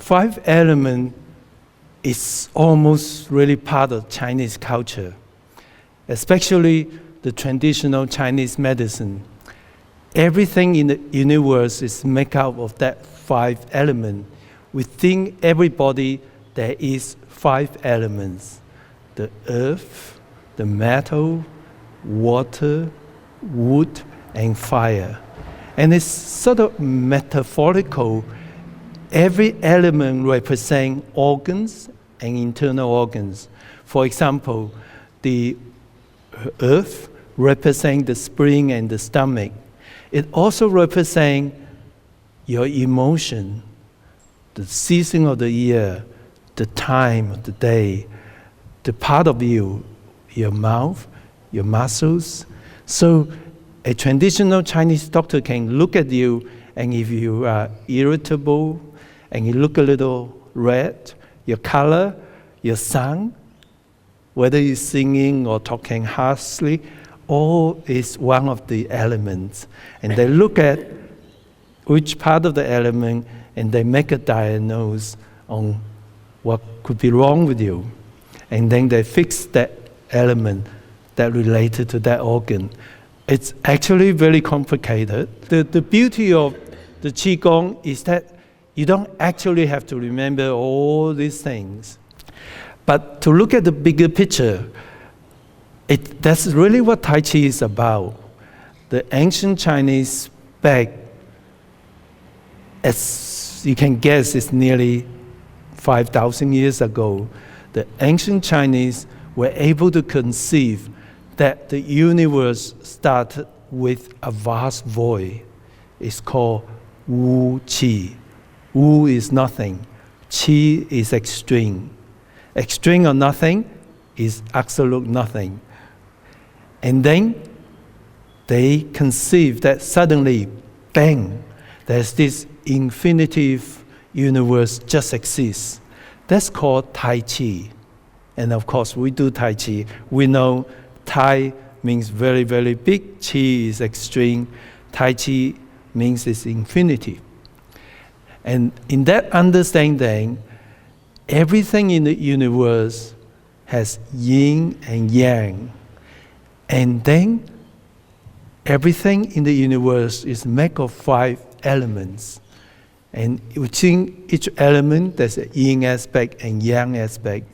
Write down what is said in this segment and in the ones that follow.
five element is almost really part of Chinese culture, especially the traditional Chinese medicine. Everything in the universe is made up of that five element. Within everybody, there is five elements: the earth, the metal, water, wood, and fire. And it's sort of metaphorical. Every element represents organs and internal organs. For example, the earth represents the spleen and the stomach. It also represents your emotion, the season of the year, the time of the day, the part of you, your mouth, your muscles. So a traditional Chinese doctor can look at you, and if you are irritable and you look a little red, your color, your sound, whether you're singing or talking harshly, all is one of the elements. And they look at which part of the element and they make a diagnosis on what could be wrong with you. And then they fix that element that related to that organ. It's actually very complicated. The beauty of the Qigong is that you don't actually have to remember all these things. But to look at the bigger picture, that's really what Tai Chi is about. The ancient Chinese back, as you can guess, it's nearly 5,000 years ago. The ancient Chinese were able to conceive that the universe started with a vast void. It's called Wu Qi. Wu is nothing. Qi is extreme. Extreme or nothing is absolute nothing. And then they conceived that suddenly, bang, there's this infinitive universe just exists. That's called Tai Chi. And of course, we do Tai Chi. We know Tai means very, very big. Chi is extreme. Tai Chi means it's infinity. And in that understanding, everything in the universe has yin and yang. And then everything in the universe is made of five elements. And within each element, there's a yin aspect and yang aspect.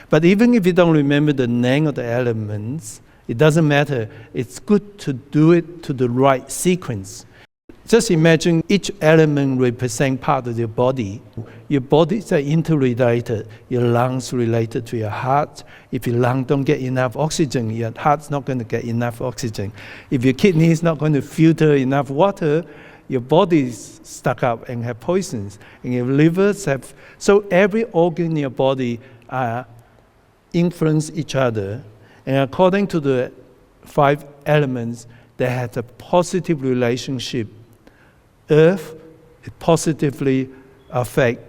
But even if you don't remember the name of the elements, it doesn't matter. It's good to do it to the right sequence. Just imagine each element represents part of your body. Your bodies are interrelated. Your lungs related to your heart. If your lung don't get enough oxygen, your heart's not going to get enough oxygen. If your kidney is not going to filter enough water, your body's stuck up and have poisons. And your livers have... So every organ in your body influence each other. And according to the five elements, they have a positive relationship. Earth, it positively affects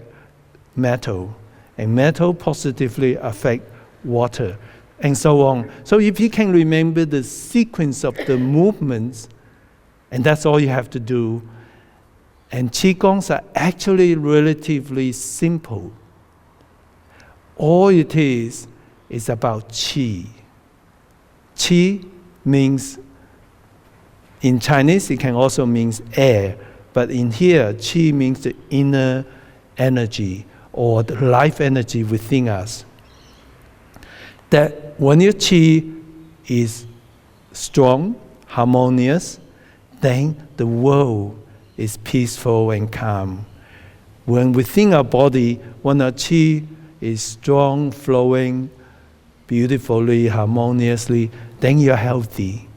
metal, and metal positively affects water, and so on. So if you can remember the sequence of the movements, and that's all you have to do, and Qigongs are actually relatively simple. All it is about Qi. Qi means, in Chinese, it can also mean air. But in here, Qi means the inner energy or the life energy within us. That when your Qi is strong, harmonious, then the world is peaceful and calm. When within our body, when our Qi is strong, flowing beautifully, harmoniously, then you're healthy.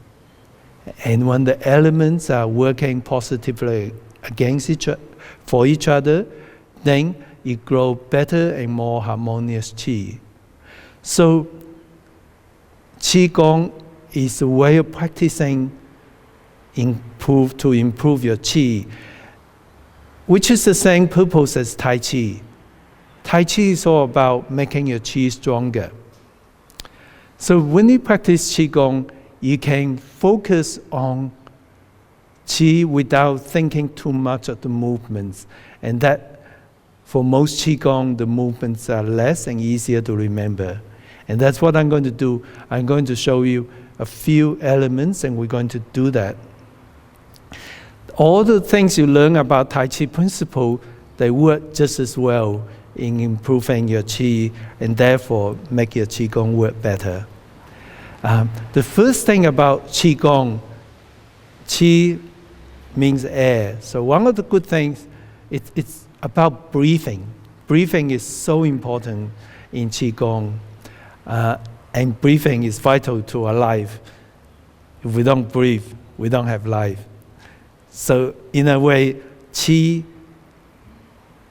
And when the elements are working positively for each other, then you grow better and more harmonious Qi. So Qigong is a way of practicing to improve your Qi, which is the same purpose as Tai Chi. Tai Chi is all about making your Qi stronger. So when you practice Qigong, you can focus on Qi without thinking too much of the movements. And that For most Qigong, the movements are less and easier to remember. And that's what I'm going to do. I'm going to show you a few elements, and we're going to do that. All the things you learn about Tai Chi principle, they work just as well in improving your Qi, and therefore make your Qigong work better. The first thing about Qigong, Qi means air. So one of the good things, it's about breathing. Breathing is so important in Qigong. And breathing is vital to our life. If we don't breathe, we don't have life. So in a way, Qi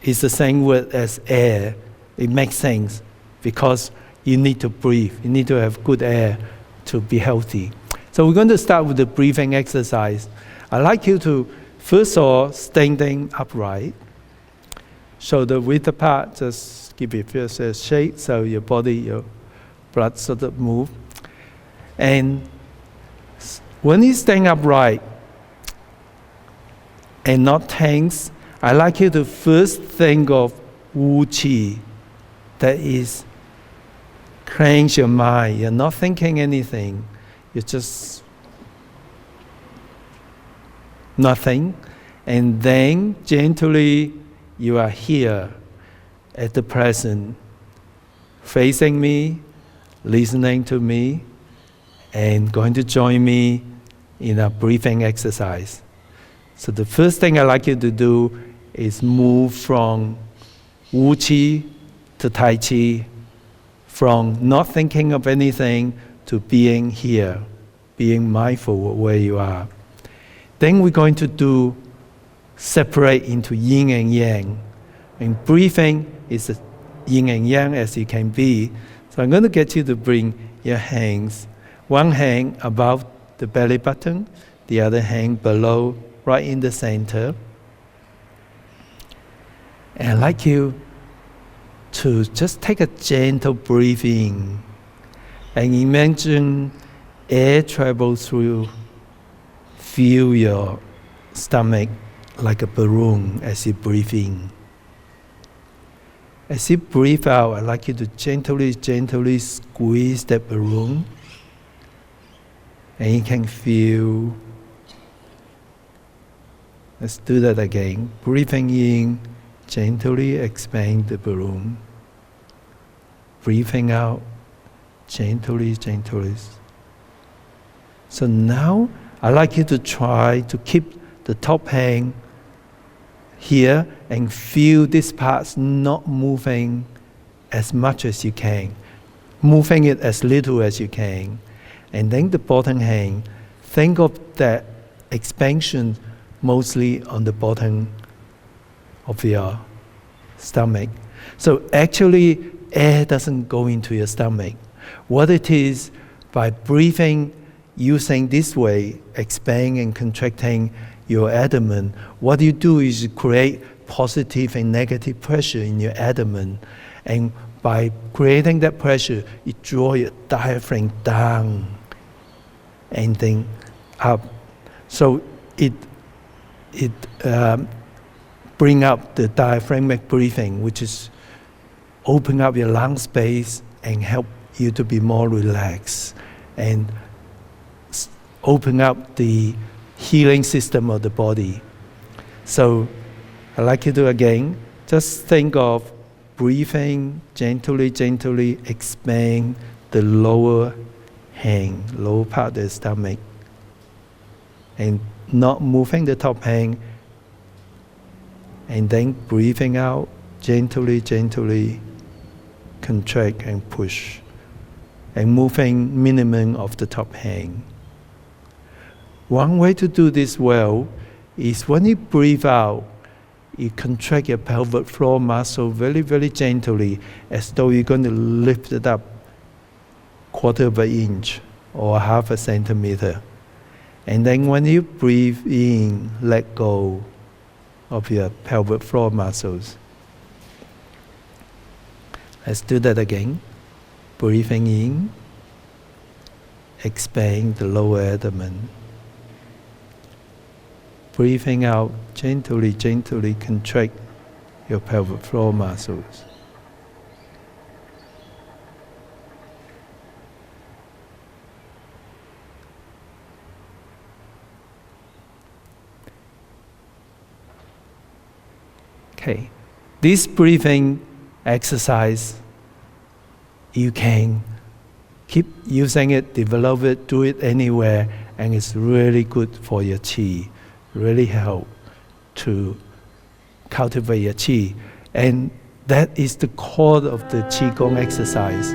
is the same word as air. It makes sense because you need to breathe. You need to have good air to be healthy. So we're going to start with the breathing exercise. I'd like you to, first of all, standing upright. Shoulder width apart, just give it first a shake so your body, your blood sort of move. And when you stand upright and not tense, I'd like you to first think of Wu Qi. That is, cleanse your mind. You're not thinking anything. You're just nothing. And then gently you are here at the present, facing me, listening to me, and going to join me in a breathing exercise. So the first thing I'd like you to do is move from Wu Qi to Tai Chi, from not thinking of anything to being here, being mindful of where you are. Then we're going to do separate into yin and yang. And breathing is as yin and yang as you can be. So I'm going to get you to bring your hands, one hand above the belly button, the other hand below, right in the center. And I'd like you to just take a gentle breath in and imagine air travel through, feel your stomach like a balloon as you breathe in. As you breathe out, I'd like you to gently squeeze that balloon. And you can feel. Let's do that again. Breathing in, gently expand the balloon. Breathing out, gently. So now, I'd like you to try to keep the top hand here and feel these parts not moving as much as you can, moving it as little as you can. And then the bottom hand, think of that expansion mostly on the bottom of your stomach. So actually, air doesn't go into your stomach. What it is, by breathing, using this way, expanding and contracting your abdomen, what you do is you create positive and negative pressure in your abdomen. And by creating that pressure, you draw your diaphragm down and then up. So it bring up the diaphragmatic breathing, which is open up your lung space and help you to be more relaxed and open up the healing system of the body. So I'd like you to again, just think of breathing, gently expand the lower hand, lower part of the stomach, and not moving the top hand, and then breathing out, gently contract and push, and moving minimum of the top hand. One way to do this well is when you breathe out, you contract your pelvic floor muscle very gently, as though you're going to lift it up 1/4 of an inch or 1/2 centimeter. And then when you breathe in, let go of your pelvic floor muscles. Let's do that again. Breathing in, expand the lower abdomen. Breathing out, gently contract your pelvic floor muscles. Okay, this breathing exercise, you can keep using it, develop it, do it anywhere, and it's really good for your qi, really help to cultivate your qi. And that is the core of the Qigong exercise.